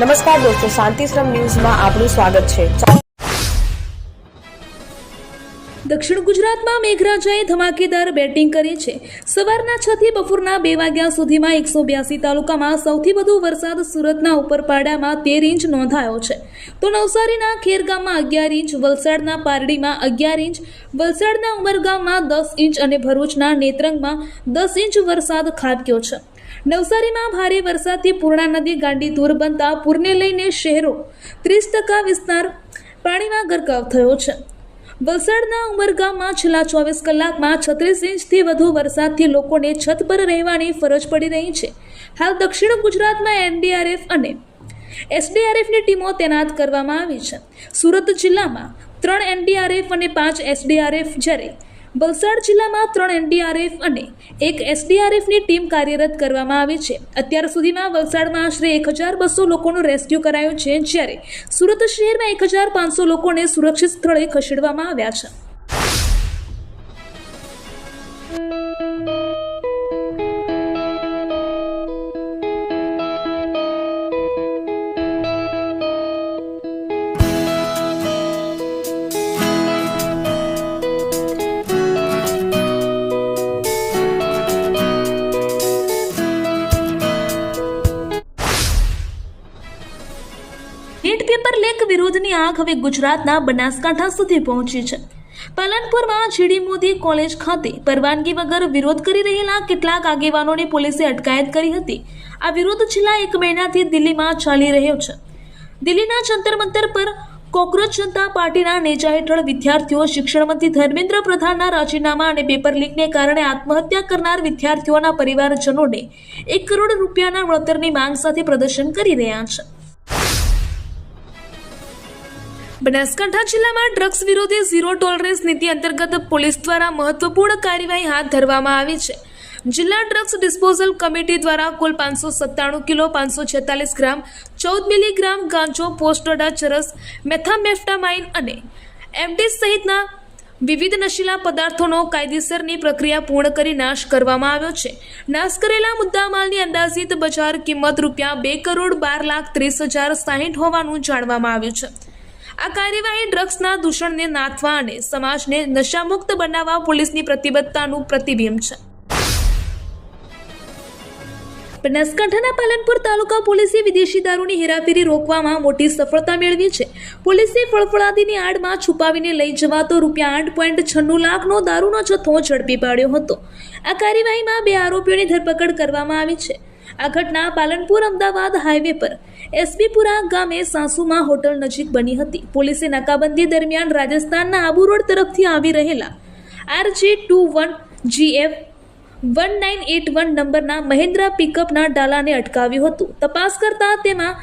નમસ્કાર દોસ્તો, શાંતિશ્રમ ન્યૂઝમાં આપનું સ્વાગત છે। દક્ષિણ ગુજરાતમાં મેઘરાજાએ ધમાકેદાર બેટિંગ કરી છે। સવારના 6 થી બપોરના 2 વાગ્યા સુધીમાં 182 તાલુકામાં સૌથી વધુ વરસાદ સુરતના ઉપરપાડામાં 13 ઇંચ નોંધાયો છે, તો નવસારીના ખેરગામમાં 11 ઇંચ, વલસાડના પારડીમાં 11 ઇંચ, વલસાડના ઉમરગામમાં 10 ઇંચ અને ભરૂચના નેત્રંગમાં 10 ઇંચ વરસાદ ખાબક્યો છે। નવસારીમાં ભારે વરસાદથી પૂર્ણા નદી ગાંડીતુર બનતા પૂરને લઈને શહેરો 30% વિસ્તાર પાણીમાં ગરકાવ થયો છે। વલસાડના ઉમરગામમાં છેલ્લા 24 કલાકમાં 36 ઇંચથી વધુ વરસાદથી લોકોને છત પર રહેવાની ફરજ પડી રહી છે। હાલ દક્ષિણ ગુજરાતમાં એનડીઆરએફ અને એસડીઆરએફની ટીમો તૈનાત કરવામાં આવી છે। સુરત જિલ્લામાં 3 એનડીઆરએફ અને 5 એસડીઆરએફ, જ્યારે વલસાડ જિલ્લામાં 3 એનડીઆરએફ અને 1 એસડીઆરએફની ટીમ કાર્યરત કરવામાં આવી છે। અત્યાર સુધીમાં વલસાડમાં આશરે 1200 લોકોનું રેસ્ક્યુ કરાયું છે, જ્યારે સુરત શહેરમાં 1500 લોકોને સુરક્ષિત સ્થળે ખસેડવામાં આવ્યા છે। નીટ પેપર લીક વિરોધની આગ હવે ગુજરાતના બનાસકાંઠા સુધી પહોંચી છે। પાલનપુરમાં જીડી મોદી કોલેજ ખાતે પરવાનગી વગર વિરોધ કરી રહેલા કેટલાક આગેવાનોની પોલીસે અટકાયત કરી હતી। આ વિરોધ છેલ્લા 1 મહિનાથી દિલ્હીમાં ચાલી રહ્યો છે। દિલ્હીના જંતર મંતર પર કોકરોચ જનતા પાર્ટીના નેજા હેઠળ વિદ્યાર્થીઓ શિક્ષણ મંત્રી ધર્મેન્દ્ર પ્રધાનના રાજીનામા અને પેપર લીકને કારણે આત્મહત્યા કરનાર વિદ્યાર્થીઓના પરિવારજનોને 1 કરોડ રૂપિયાના વળતરની માંગ સાથે પ્રદર્શન કરી રહ્યા છે। બનાસકાંઠા જિલ્લામાં ડ્રગ્સ વિરોધી ઝીરો ટોલરન્સ નીતિ અંતર્ગત પોલીસ દ્વારા મહત્વપૂર્ણ કાર્યવાહી હાથ ધરવામાં આવી છે। જિલ્લા ડ્રગ્સ ડિસ્પોઝલ કમિટી દ્વારા કુલ 597 કિલો 546 ગ્રામ 14 મિલીગ્રામ ગાંજો, પોસ્ટોડા ચરસ, મેથામેફ્ટામાઇન અને એમડી સહિતના વિવિધ નશીલા પદાર્થોનો કાયદેસરની પ્રક્રિયા પૂર્ણ કરી નાશ કરવામાં આવ્યો છે। નાશ કરેલા મુદ્દામાલની અંદાજિત બજાર કિંમત ₹2,12,30,060 હોવાનું જાણવામાં આવ્યું છે। આ કાર્યવાહી ડ્રગ્સના દૂષણને નાથવા અને સમાજને નશામુક્ત બનાવવા પોલીસની પ્રતિબદ્ધતાનું પ્રતિબિંબ છે। બનાસકાંઠાના પાલનપુર તાલુકા પોલીસે વિદેશી દારૂની હેરાફેરી રોકવામાં મોટી સફળતા મેળવી છે। પોલીસે ફળફળાદીની આડમાં છુપાવીને લઈ જવાતો ₹8.96 લાખનો દારૂનો જથ્થો ઝડપી પાડ્યો હતો। આ કાર્યવાહીમાં 2 આરોપીઓની ધરપકડ કરવામાં આવી છે। આ ઘટના પાલનપુર અમદાવાદ હાઈવે પર એસબીપુરા ગામે સાસુમા હોટલ નજીક બની હતી। પોલીસે નાકાબંધી દરમિયાન રાજસ્થાનના આબુ રોડ તરફથી આવી રહેલા RJ21GF 1981 નંબરના મહિન્દ્રા પિકઅપના ડાલાને અટકાવ્યું હતું। તપાસ કરતા તેમાં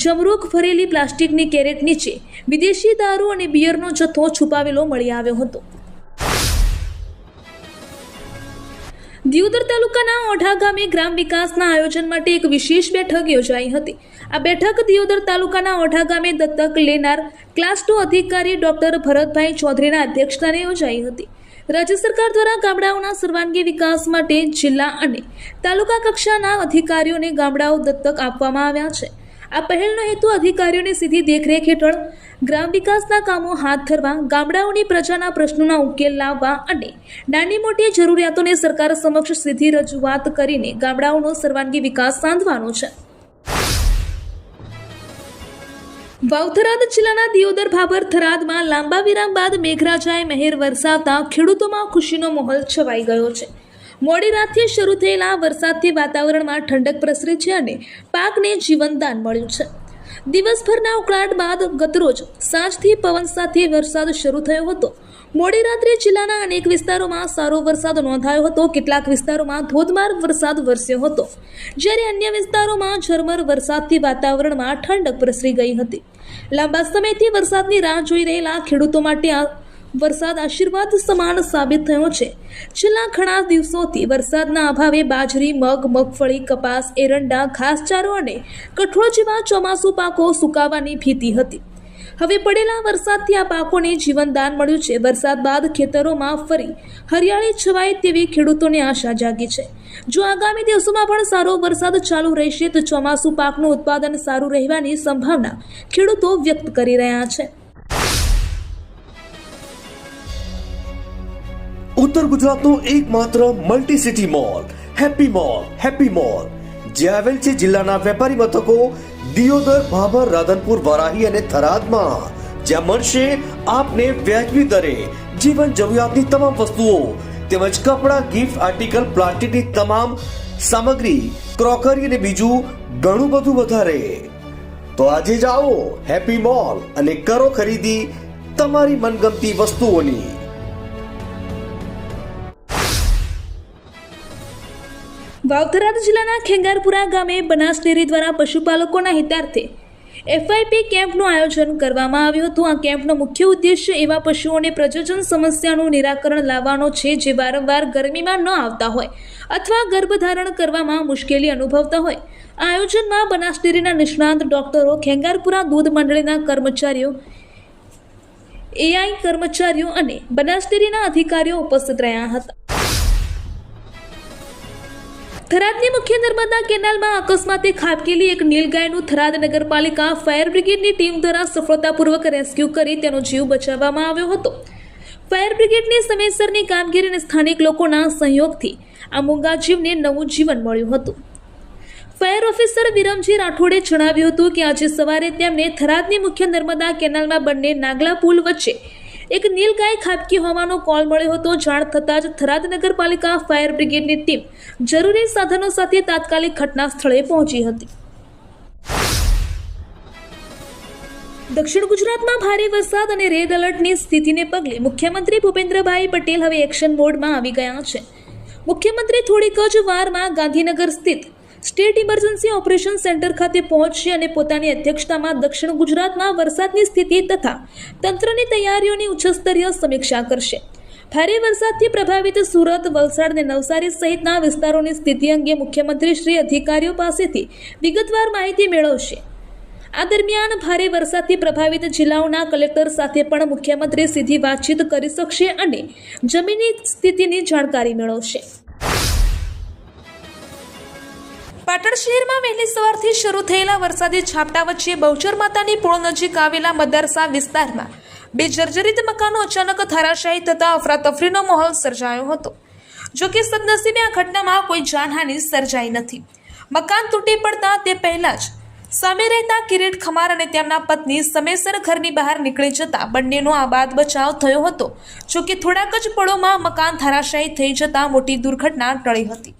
જમરૂખ ભરેલી પ્લાસ્ટિકની કેરેટ નીચે વિદેશી દારૂ અને બિયરનો જથ્થો છુપાવેલો મળી આવ્યો હતો। દિયોદર તાલુકાના ઓઢા ગામે ગ્રામ વિકાસના આયોજન માટે એક વિશેષ બેઠક યોજાઈ હતી। આ બેઠક દિયોદર તાલુકાના ઓઢા ગામે દત્તક લેનાર ક્લાસ 2 અધિકારી ડોક્ટર ભરતભાઈ ચૌધરીના અધ્યક્ષસ્થાને યોજાઈ હતી। રાજ્ય સરકાર દ્વારા ગામડાઓના સર્વાંગી વિકાસ માટે જિલ્લા અને તાલુકા કક્ષાના અધિકારીઓને ગામડાઓ દત્તક આપવામાં આવ્યા છે। આ પહેલનો હેતુ અધિકારીઓને સીધી દેખરેખ હેઠળ ગ્રામ વિકાસના કામો હાથ ધરવા, ગામડાઓની પ્રજાના પ્રશ્નોના ઉકેલ લાવવા અને નાની મોટી જરૂરિયાતોને સરકાર સમક્ષ સીધી રજૂઆત કરીને ગામડાઓનો સર્વાંગી વિકાસ સાધવાનો છે। વાવ-થરાદ જિલ્લાના દિયોદર ભાભર થરાદમાં લાંબા વિરામ બાદ મેઘરાજાએ મહેર વરસાવતા ખેડૂતોમાં ખુશીનો માહોલ છવાઈ ગયો છે। મોડી રાતથી શરૂ થયેલા વરસાદથી વાતાવરણમાં ઠંડક પ્રસરી છે અને પાકને જીવનદાન મળ્યું છે। દિવસભરના ઉકળાટ બાદ ગતરોજ સાંજથી પવન સાથે વરસાદ શરૂ થયો હતો। મોડી રાત્રે જિલ્લાના અનેક વિસ્તારોમાં સારો વરસાદ નોંધાયો હતો। કેટલાક વિસ્તારોમાં ધોધમાર વરસાદ વરસ્યો હતો, જ્યારે અન્ય વિસ્તારોમાં ઝરમર વરસાદથી વાતાવરણમાં ઠંડક પ્રસરી ગઈ હતી। લાંબા સમયથી વરસાદની રાહ જોઈ રહેલા ખેડૂતો માટે આ વરસાદ આશીર્વાદ સમાન સાબિત થયો છે। છેલ્લા ઘણા દિવસોથી વરસાદના અભાવે બાજરી, મગ, મગફળી, કપાસ, એરંડા, ઘાસચારો અને કઠોળ જેવા ચોમાસુ પાકો સુકાવાની ભીતિ હતી। હવે પડેલા વરસાદથી આ પાકોને જીવનદાન મળ્યું છે. વરસાદ બાદ ખેતરોમાં ફરી હરિયાળી છવાય તેવી ખેડૂતોને આશા જાગી છે. જો આગામી દિવસોમાં પણ સારો વરસાદ ચાલુ રહેશે તો ચોમાસુ પાકનું ઉત્પાદન સારું રહેવાની સંભાવના ખેડૂતો વ્યક્ત કરી રહ્યા છે. ઉત્તર ગુજરાતનું એકમાત્ર multi city mall happy mall જે આવેલ છે જિલ્લાના વેપારી મથકો દિયોદર, ભાભર, રાધનપુર, વારાહી અને થરાદમાં, જ્યાં મળશે આપને વ્યાજબી દરે જીવન જરૂરિયાતની તમામ વસ્તુઓ તેમજ કપડાં, ગિફ્ટ આર્ટિકલ, પ્લાસ્ટિકની તમામ સામગ્રી, ક્રોકરી અને બીજું ઘણું બધું વધારે. તો આજે જ આવો હેપી મોલ અને કરો ખરીદી તમારી મનગમતી વસ્તુઓની. વાવથરાદ જિલ્લાના ખેંગારપુરા ગામે બનાસ ડેરી દ્વારા પશુપાલકોના હિતાર્થે FIP કેમ્પનું આયોજન કરવામાં આવ્યું હતું. આ કેમ્પનો મુખ્ય ઉદ્દેશ્ય એવા પશુઓને પ્રજનન સમસ્યાનું નિરાકરણ લાવવાનો છે જે વારંવાર ગરમીમાં ન આવતા હોય અથવા ગર્ભધારણ કરવામાં મુશ્કેલી અનુભવતા હોય. આ આયોજનમાં બનાસ ડેરીના નિષ્ણાંત ડોક્ટરો, ખેંગારપુરા દૂધ મંડળીના કર્મચારીઓ, AI કર્મચારીઓ અને બનાસ ડેરીના અધિકારીઓ ઉપસ્થિત રહ્યા હતા. થરાદની મુખ્ય નર્મદા કેનાલમાં અકસ્માતે ખાબકેલી એક નીલગાયનું થરાદ નગરપાલિકા ફાયર બ્રિગેડની ટીમ દ્વારા સફળતાપૂર્વક રેસ્ક્યુ કરી તેનો જીવ બચાવવામાં આવ્યો હતો. ફાયર બ્રિગેડની સમયસરની કામગીરી અને સ્થાનિક લોકોના સહયોગથી આ મૂંગા જીવને નવું જીવન મળ્યું હતું. ફાયર ઓફિસર વિરમજી રાઠોડે જણાવ્યું હતું કે આજે સવારે તેમને થરાદની મુખ્ય નર્મદા કેનાલમાં બંને નાગલા પુલ વચ્ચે એક નીલગાય ખાબકી હોવાનો કોલ મળ્યો હતો. જાણ થતાં જ થરાદ નગરપાલિકા ફાયર બ્રિગેડની ટીમ જરૂરી સાધનો સાથે તાત્કાલિક ઘટના સ્થળે પહોંચી હતી. દક્ષિણ ગુજરાતમાં ભારે વરસાદ અને રેડ એલર્ટની સ્થિતિને પગલે મુખ્યમંત્રી ભૂપેન્દ્રભાઈ પટેલ હવે એક્શન મોડમાં આવી ગયા છે. મુખ્યમંત્રી થોડીક જ વારમાં ગાંધીનગર સ્થિત સ્ટેટ ઇમરજન્સી ઓપરેશન સેન્ટર ખાતે પહોંચશે અને પોતાની અધ્યક્ષતામાં દક્ષિણ ગુજરાતમાં વરસાદની સ્થિતિ તથા તંત્રની તૈયારીઓની ઉચ્ચસ્તરીય સમીક્ષા કરશે. ભારે વરસાદથી પ્રભાવિત સુરત, વલસાડ અને નવસારી સહિતના વિસ્તારોની સ્થિતિ અંગે મુખ્યમંત્રી શ્રી અધિકારીઓ પાસેથી વિગતવાર માહિતી મેળવશે. આ દરમિયાન ભારે વરસાદથી પ્રભાવિત જિલ્લાઓના કલેક્ટર સાથે પણ મુખ્યમંત્રી સીધી વાતચીત કરી શકશે અને જમીનની સ્થિતિની જાણકારી મેળવશે. પાટણ શહેરમાં વહેલી સવારથી શરૂ થયેલા વરસાદી ઝાપટા વચ્ચે બહુચર માતાની પોળ નજીક આવેલા મદરસા વિસ્તારમાં 2 જર્જરિત મકાનો અચાનક ધરાશાયી થતા અફરાતફરીનો માહોલ સર્જાયો હતો. જો કે સદનસીબે આ ઘટનામાં કોઈ જાનહાનિ સર્જાઈ નથી. મકાન તૂટી પડતા તે પહેલા જ સામે રહેતા કિરીટ ખમાર અને તેમના પત્ની સમયસર ઘરની બહાર નીકળી જતા બંનેનો આબાદ બચાવ થયો હતો. જો કે થોડાક જ પળોમાં મકાન ધરાશાયી થઈ જતા મોટી દુર્ઘટના ટળી હતી.